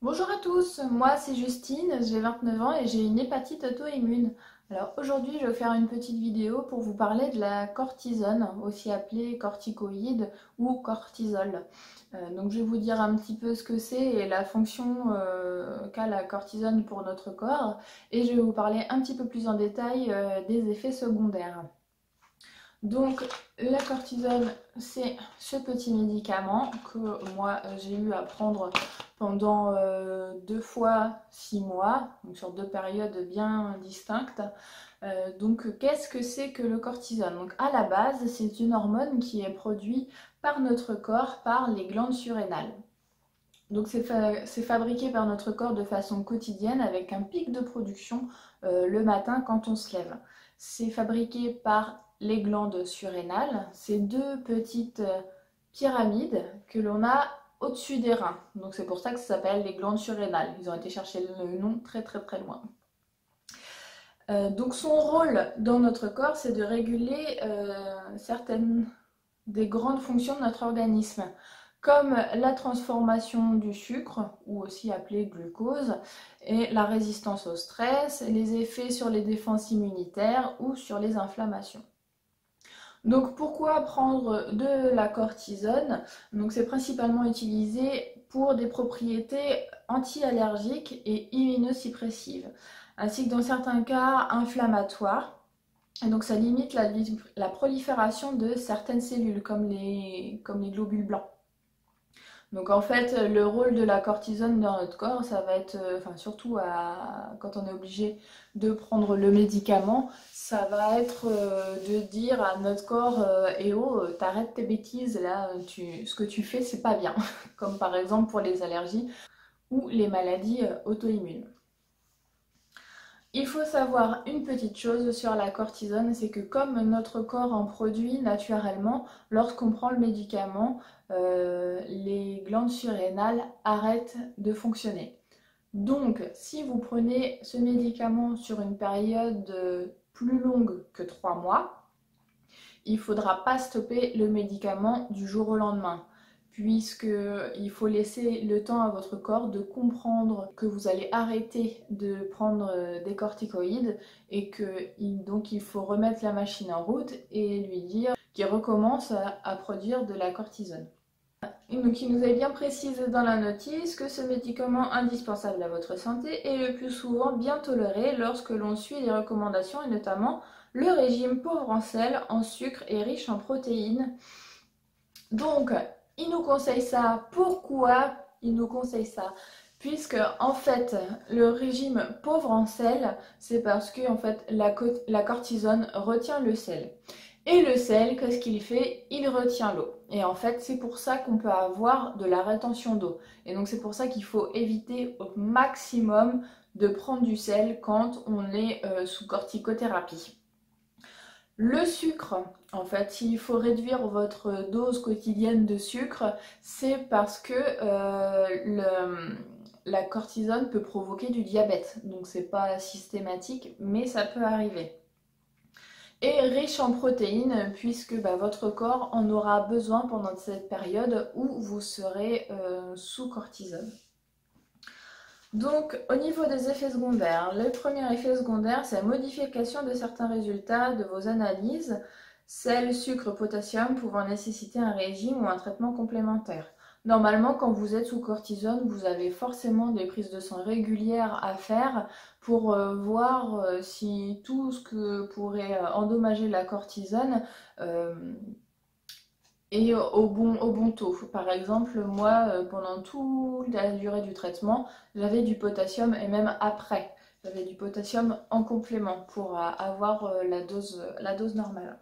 Bonjour à tous, moi c'est Justine, j'ai 29 ans et j'ai une hépatite auto-immune. Alors aujourd'hui je vais faire une petite vidéo pour vous parler de la cortisone, aussi appelée corticoïde ou cortisol. Donc je vais vous dire un petit peu ce que c'est et la fonction qu'a la cortisone pour notre corps et je vais vous parler un petit peu plus en détail des effets secondaires. Donc la cortisone, c'est ce petit médicament que moi j'ai eu à prendre pendant 2 fois 6 mois, donc sur 2 périodes bien distinctes. Donc qu'est-ce que c'est que le cortisone? Donc à la base, c'est une hormone qui est produite par notre corps, par les glandes surrénales. Donc c'est fabriqué par notre corps de façon quotidienne avec un pic de production le matin quand on se lève. C'est fabriqué par les glandes surrénales, ces deux petites pyramides que l'on a au-dessus des reins. Donc c'est pour ça que ça s'appelle les glandes surrénales. Ils ont été chercher le nom très très très loin. Donc son rôle dans notre corps, c'est de réguler certaines des grandes fonctions de notre organisme, comme la transformation du sucre, ou aussi appelé glucose, et la résistance au stress, les effets sur les défenses immunitaires ou sur les inflammations. Donc pourquoi prendre de la cortisone? Donc c'est principalement utilisé pour des propriétés anti-allergiques et immunosuppressives, ainsi que dans certains cas inflammatoires. Et donc ça limite la prolifération de certaines cellules, comme les globules blancs. Donc en fait, le rôle de la cortisone dans notre corps, ça va être, enfin surtout quand on est obligé de prendre le médicament, ça va être de dire à notre corps, eh oh, t'arrêtes tes bêtises, là, ce que tu fais, c'est pas bien. Comme par exemple pour les allergies ou les maladies auto-immunes. Il faut savoir une petite chose sur la cortisone, c'est que comme notre corps en produit naturellement, lorsqu'on prend le médicament, les glandes surrénales arrêtent de fonctionner. Donc, si vous prenez ce médicament sur une période plus longue que 3 mois, il ne faudra pas stopper le médicament du jour au lendemain, puisqu'il faut laisser le temps à votre corps de comprendre que vous allez arrêter de prendre des corticoïdes et que donc il faut remettre la machine en route et lui dire qu'il recommence à produire de la cortisone. Et donc il nous est bien précisé dans la notice que ce médicament indispensable à votre santé est le plus souvent bien toléré lorsque l'on suit les recommandations et notamment le régime pauvre en sel, en sucre et riche en protéines. Donc il nous conseille ça. Pourquoi il nous conseille ça? Puisque en fait le régime pauvre en sel, c'est parce que en fait la cortisone retient le sel. Et le sel, qu'est-ce qu'il fait? Il retient l'eau. Et en fait, c'est pour ça qu'on peut avoir de la rétention d'eau. Et donc c'est pour ça qu'il faut éviter au maximum de prendre du sel quand on est sous corticothérapie. Le sucre, en fait, s'il faut réduire votre dose quotidienne de sucre, c'est parce que la cortisone peut provoquer du diabète. Donc c'est pas systématique, mais ça peut arriver. Et riche en protéines, puisque votre corps en aura besoin pendant cette période où vous serez sous cortisone. Donc, au niveau des effets secondaires, le premier effet secondaire, c'est la modification de certains résultats de vos analyses, sel, sucre, potassium, pouvant nécessiter un régime ou un traitement complémentaire. Normalement, quand vous êtes sous cortisone, vous avez forcément des prises de sang régulières à faire pour voir si tout ce que pourrait endommager la cortisone et au bon taux. Par exemple, moi, pendant toute la durée du traitement, j'avais du potassium et même après, j'avais du potassium en complément pour avoir la dose normale.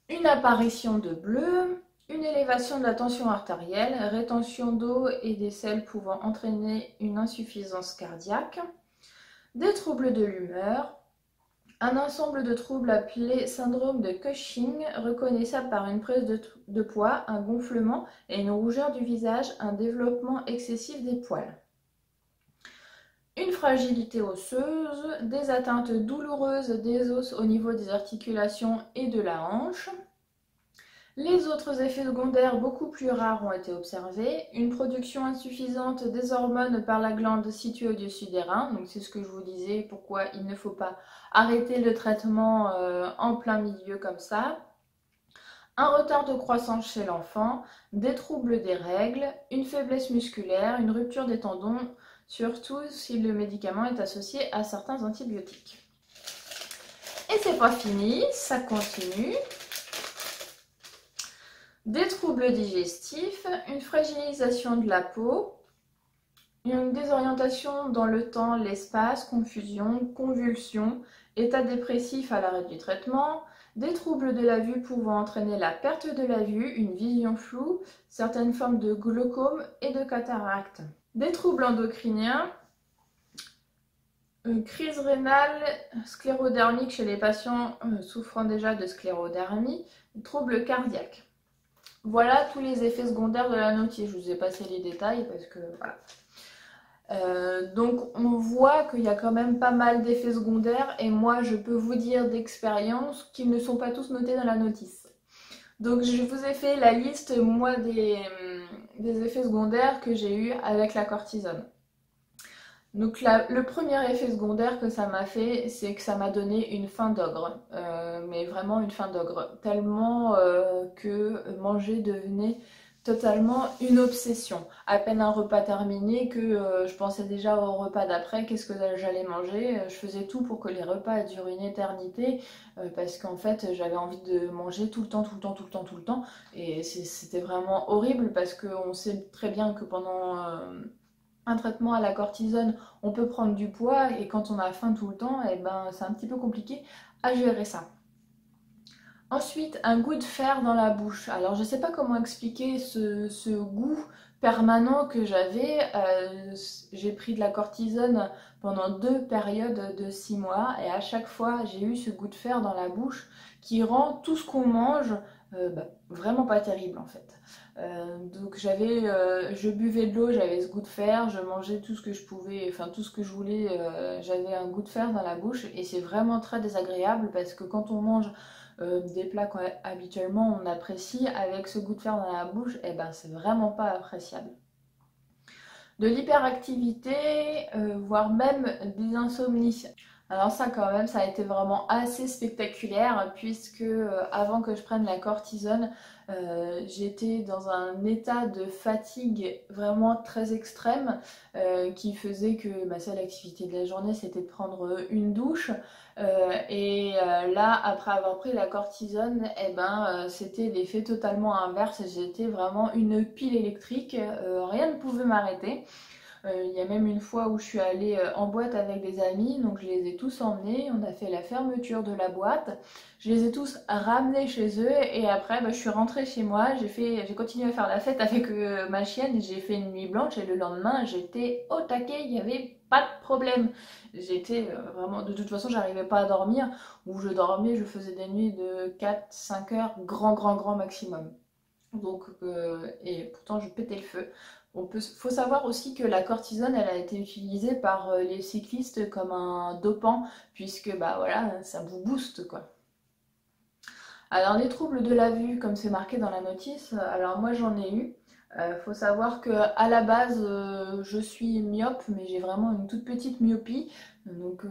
Une apparition de bleu, une élévation de la tension artérielle, rétention d'eau et des sels pouvant entraîner une insuffisance cardiaque, des troubles de l'humeur, un ensemble de troubles appelés syndrome de Cushing, reconnaissable par une prise de poids, un gonflement et une rougeur du visage, un développement excessif des poils. Une fragilité osseuse, des atteintes douloureuses des os au niveau des articulations et de la hanche, Les autres effets secondaires beaucoup plus rares ont été observés. Une production insuffisante des hormones par la glande située au-dessus des reins. Donc c'est ce que je vous disais, pourquoi il ne faut pas arrêter le traitement en plein milieu comme ça. Un retard de croissance chez l'enfant, des troubles des règles, une faiblesse musculaire, une rupture des tendons, surtout si le médicament est associé à certains antibiotiques. Et c'est pas fini, ça continue. Des troubles digestifs, une fragilisation de la peau, une désorientation dans le temps, l'espace, confusion, convulsions, état dépressif à l'arrêt du traitement, des troubles de la vue pouvant entraîner la perte de la vue, une vision floue, certaines formes de glaucome et de cataracte. Des troubles endocriniens, une crise rénale, sclérodermique chez les patients souffrant déjà de sclérodermie, troubles cardiaques. Voilà tous les effets secondaires de la notice. Je vous ai passé les détails parce que voilà. Donc on voit qu'il y a quand même pas mal d'effets secondaires et moi je peux vous dire d'expérience qu'ils ne sont pas tous notés dans la notice. Donc je vous ai fait la liste moi des effets secondaires que j'ai eu avec la cortisone. Donc le premier effet secondaire que ça m'a fait, c'est que ça m'a donné une faim d'ogre, mais vraiment une faim d'ogre, tellement que manger devenait totalement une obsession. À peine un repas terminé que je pensais déjà au repas d'après, qu'est-ce que j'allais manger. Je faisais tout pour que les repas durent une éternité, parce qu'en fait j'avais envie de manger tout le temps, tout le temps, tout le temps, tout le temps. Et c'était vraiment horrible parce qu'on sait très bien que pendant un traitement à la cortisone, on peut prendre du poids et quand on a faim tout le temps, eh ben, c'est un petit peu compliqué à gérer ça. Ensuite, un goût de fer dans la bouche. Alors, je ne sais pas comment expliquer ce goût permanent que j'avais. J'ai pris de la cortisone pendant 2 périodes de 6 mois et à chaque fois, j'ai eu ce goût de fer dans la bouche qui rend tout ce qu'on mange vraiment pas terrible en fait. Donc je buvais de l'eau, j'avais ce goût de fer, je mangeais tout ce que je pouvais, enfin tout ce que je voulais, j'avais un goût de fer dans la bouche et c'est vraiment très désagréable parce que quand on mange des plats qu'habituellement on apprécie avec ce goût de fer dans la bouche, et ben c'est vraiment pas appréciable. De l'hyperactivité, voire même des insomnies. Alors ça quand même, ça a été vraiment assez spectaculaire puisque avant que je prenne la cortisone, j'étais dans un état de fatigue vraiment très extrême qui faisait que ma seule activité de la journée c'était de prendre une douche. Là, après avoir pris la cortisone, c'était l'effet totalement inverse. J'étais vraiment une pile électrique, rien ne pouvait m'arrêter. Il y a même une fois où je suis allée en boîte avec des amis, donc je les ai tous emmenés, on a fait la fermeture de la boîte, je les ai tous ramenés chez eux et après je suis rentrée chez moi, j'ai continué à faire la fête avec ma chienne, j'ai fait une nuit blanche et le lendemain j'étais au taquet, il n'y avait pas de problème. J'étais vraiment, de toute façon j'arrivais pas à dormir, ou je dormais, je faisais des nuits de 4-5 heures, grand maximum. Donc, et pourtant je pétais le feu. Faut savoir aussi que la cortisone, elle a été utilisée par les cyclistes comme un dopant, puisque bah voilà, ça vous booste quoi. Alors les troubles de la vue, comme c'est marqué dans la notice, alors moi j'en ai eu. Faut savoir que à la base je suis myope, mais j'ai vraiment une toute petite myopie, donc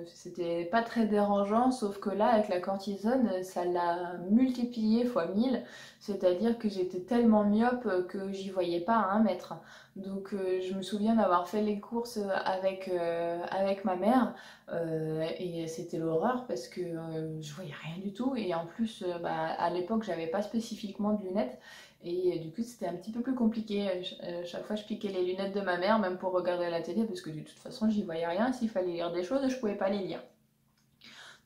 c'était pas très dérangeant, sauf que là avec la cortisone ça l'a multiplié fois 1000, c'est-à-dire que j'étais tellement myope que j'y voyais pas à 1 mètre. Donc je me souviens d'avoir fait les courses avec ma mère et c'était l'horreur parce que je voyais rien du tout et en plus à l'époque j'avais pas spécifiquement de lunettes. Et du coup, c'était un petit peu plus compliqué. Chaque fois, je piquais les lunettes de ma mère, même pour regarder la télé, parce que de toute façon, j'y voyais rien. S'il fallait lire des choses, je pouvais pas les lire.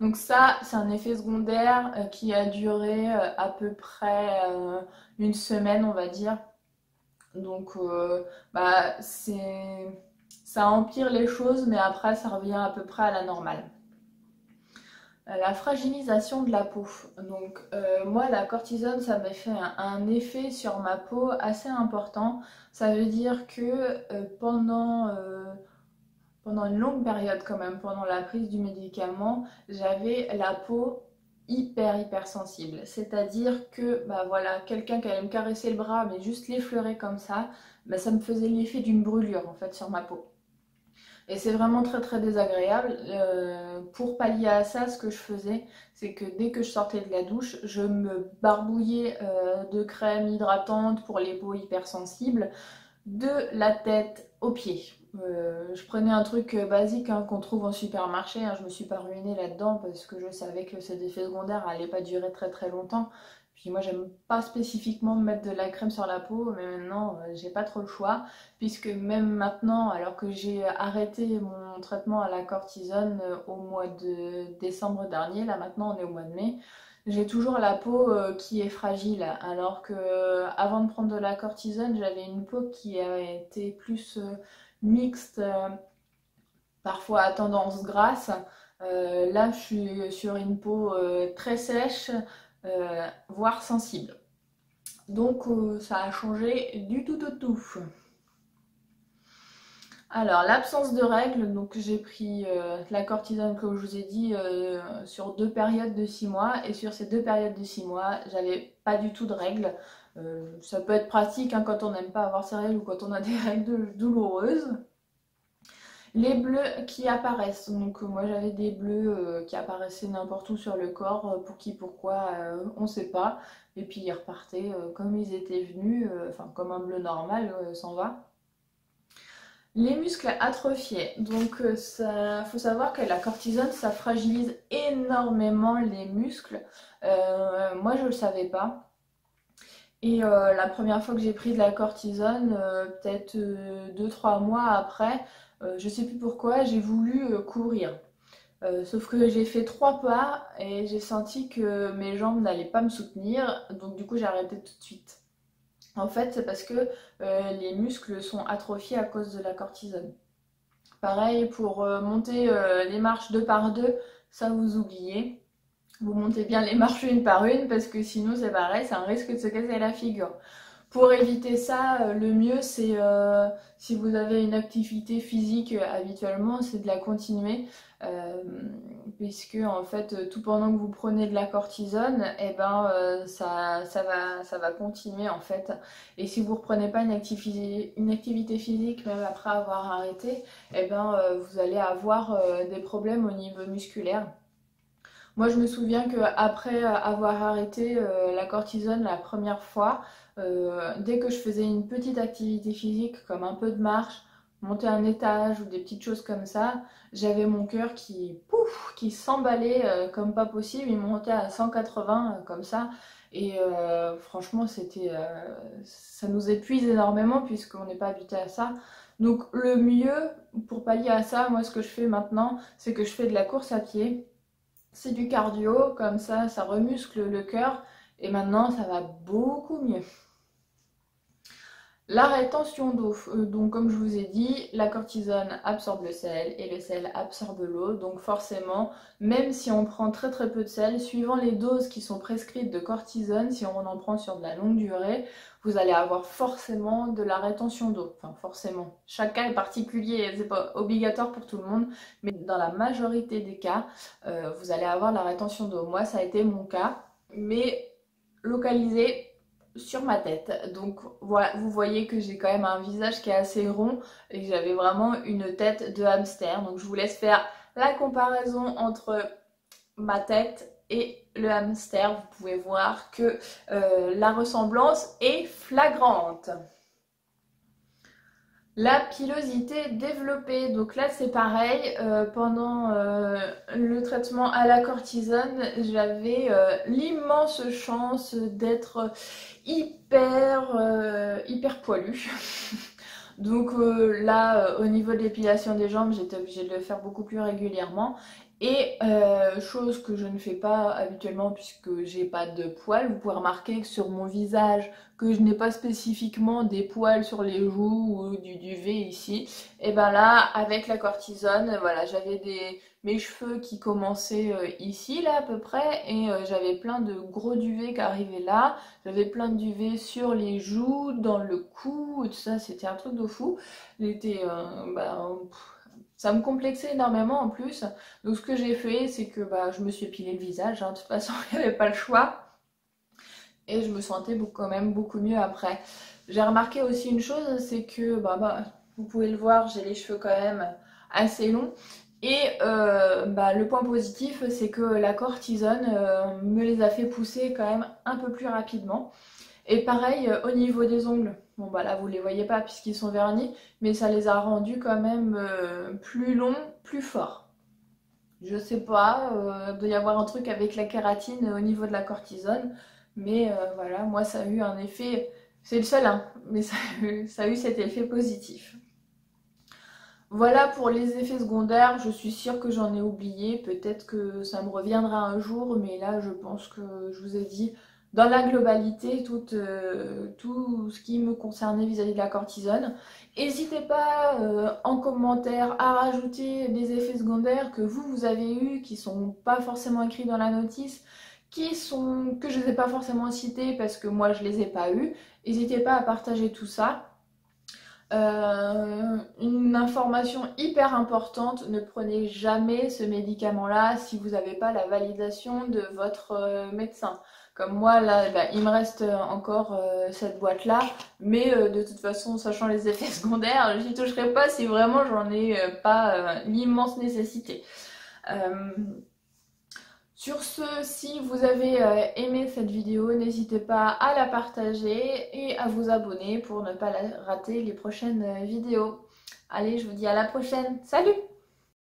Donc ça, c'est un effet secondaire qui a duré à peu près une semaine, on va dire. Donc, ça empire les choses, mais après, ça revient à peu près à la normale. La fragilisation de la peau. Donc moi la cortisone ça m'a fait un effet sur ma peau assez important. Ça veut dire que pendant une longue période quand même, pendant la prise du médicament, j'avais la peau hyper sensible. C'est-à-dire que bah voilà, quelqu'un qui allait me caresser le bras, mais juste l'effleurer comme ça, bah, ça me faisait l'effet d'une brûlure en fait sur ma peau. Et c'est vraiment très désagréable. Pour pallier à ça, ce que je faisais, c'est que dès que je sortais de la douche, je me barbouillais de crème hydratante pour les peaux hypersensibles, de la tête aux pieds. Je prenais un truc basique hein, qu'on trouve en supermarché, hein. Je me suis pas ruinée là-dedans parce que je savais que ces effets secondaires n'allaient pas durer très longtemps. Puis moi j'aime pas spécifiquement mettre de la crème sur la peau, mais maintenant j'ai pas trop le choix, puisque même maintenant, alors que j'ai arrêté mon traitement à la cortisone au mois de décembre dernier, là maintenant on est au mois de mai, j'ai toujours la peau qui est fragile, alors que avant de prendre de la cortisone, j'avais une peau qui était plus mixte, parfois à tendance grasse. Là, je suis sur une peau très sèche, voire sensible. Donc, ça a changé du tout au tout. Alors, l'absence de règles, donc j'ai pris la cortisone, comme je vous ai dit, sur 2 périodes de 6 mois. Et sur ces 2 périodes de 6 mois, j'avais pas du tout de règles. Ça peut être pratique hein, quand on n'aime pas avoir ses règles ou quand on a des règles douloureuses. Les bleus qui apparaissent, donc moi j'avais des bleus qui apparaissaient n'importe où sur le corps, pour qui, pourquoi, on sait pas. Et puis ils repartaient comme ils étaient venus, enfin comme un bleu normal s'en va. Les muscles atrophiés, donc ça, faut savoir que la cortisone ça fragilise énormément les muscles. Moi je le savais pas. Et la première fois que j'ai pris de la cortisone, peut-être 2-3 mois après, je sais plus pourquoi, j'ai voulu courir. Sauf que j'ai fait 3 pas et j'ai senti que mes jambes n'allaient pas me soutenir, donc du coup j'ai arrêté tout de suite. En fait, c'est parce que les muscles sont atrophiés à cause de la cortisone. Pareil, pour monter les marches 2 par 2, ça vous oubliez. Vous montez bien les marches une par une parce que sinon c'est pareil, c'est un risque de se casser la figure. Pour éviter ça, le mieux c'est si vous avez une activité physique habituellement, c'est de la continuer. euh, Puisque en fait tout pendant que vous prenez de la cortisone, et ben ça va continuer en fait. Et si vous reprenez pas une activité physique même après avoir arrêté, et ben vous allez avoir des problèmes au niveau musculaire. Moi, je me souviens qu'après avoir arrêté la cortisone la première fois, dès que je faisais une petite activité physique, comme un peu de marche, monter un étage ou des petites choses comme ça, j'avais mon cœur qui, pouf, qui s'emballait comme pas possible. Il montait à 180 comme ça. Et franchement, ça nous épuise énormément puisqu'on n'est pas habitué à ça. Donc le mieux pour pallier à ça, moi ce que je fais maintenant, c'est que je fais de la course à pied. C'est du cardio, comme ça remuscle le cœur et maintenant ça va beaucoup mieux. La rétention d'eau, donc comme je vous ai dit, la cortisone absorbe le sel et le sel absorbe l'eau, donc forcément, même si on prend très peu de sel, suivant les doses qui sont prescrites de cortisone, si on en prend sur de la longue durée, vous allez avoir forcément de la rétention d'eau. Enfin forcément, chaque cas est particulier, c'est pas obligatoire pour tout le monde, mais dans la majorité des cas, vous allez avoir la rétention d'eau. Moi ça a été mon cas, mais localisé sur ma tête. Donc voilà, vous voyez que j'ai quand même un visage qui est assez rond et que j'avais vraiment une tête de hamster. Donc je vous laisse faire la comparaison entre ma tête et le hamster. Vous pouvez voir que la ressemblance est flagrante. La pilosité développée, donc là c'est pareil, pendant le traitement à la cortisone, j'avais l'immense chance d'être hyper poilue. Donc là, au niveau de l'épilation des jambes, j'étais obligée de le faire beaucoup plus régulièrement. Et chose que je ne fais pas habituellement puisque j'ai pas de poils, vous pouvez remarquer que sur mon visage, que je n'ai pas spécifiquement des poils sur les joues ou du duvet ici. Et ben là, avec la cortisone, voilà, j'avais mes cheveux qui commençaient ici, là à peu près, et j'avais plein de gros duvets qui arrivaient là. J'avais plein de duvets sur les joues, dans le cou, et tout ça, c'était un truc de fou. J'étais, Ça me complexait énormément en plus. Donc ce que j'ai fait, c'est que bah, je me suis épilé le visage, hein. De toute façon, il n'y avait pas le choix. Et je me sentais quand même beaucoup mieux après. J'ai remarqué aussi une chose, c'est que vous pouvez le voir, j'ai les cheveux quand même assez longs. Et le point positif, c'est que la cortisone me les a fait pousser quand même un peu plus rapidement. Et pareil au niveau des ongles. Bon bah là vous les voyez pas puisqu'ils sont vernis, mais ça les a rendus quand même plus longs, plus forts. Je sais pas, il doit y avoir un truc avec la kératine au niveau de la cortisone, mais voilà, moi ça a eu un effet, c'est le seul, hein, mais ça a eu cet effet positif. Voilà pour les effets secondaires, je suis sûre que j'en ai oublié, peut-être que ça me reviendra un jour, mais là je pense que je vous ai dit dans la globalité tout ce qui me concernait vis-à-vis de la cortisone. N'hésitez pas en commentaire à rajouter des effets secondaires que vous avez eus, qui sont pas forcément écrits dans la notice, que je ne les ai pas forcément cités parce que moi je les ai pas eus. N'hésitez pas à partager tout ça. Une information hyper importante, ne prenez jamais ce médicament-là si vous n'avez pas la validation de votre médecin. Comme moi, là, il me reste encore cette boîte-là, mais de toute façon, sachant les effets secondaires, je n'y toucherai pas si vraiment j'en ai pas l'immense nécessité. Sur ce, si vous avez aimé cette vidéo, n'hésitez pas à la partager et à vous abonner pour ne pas rater les prochaines vidéos. Allez, je vous dis à la prochaine. Salut!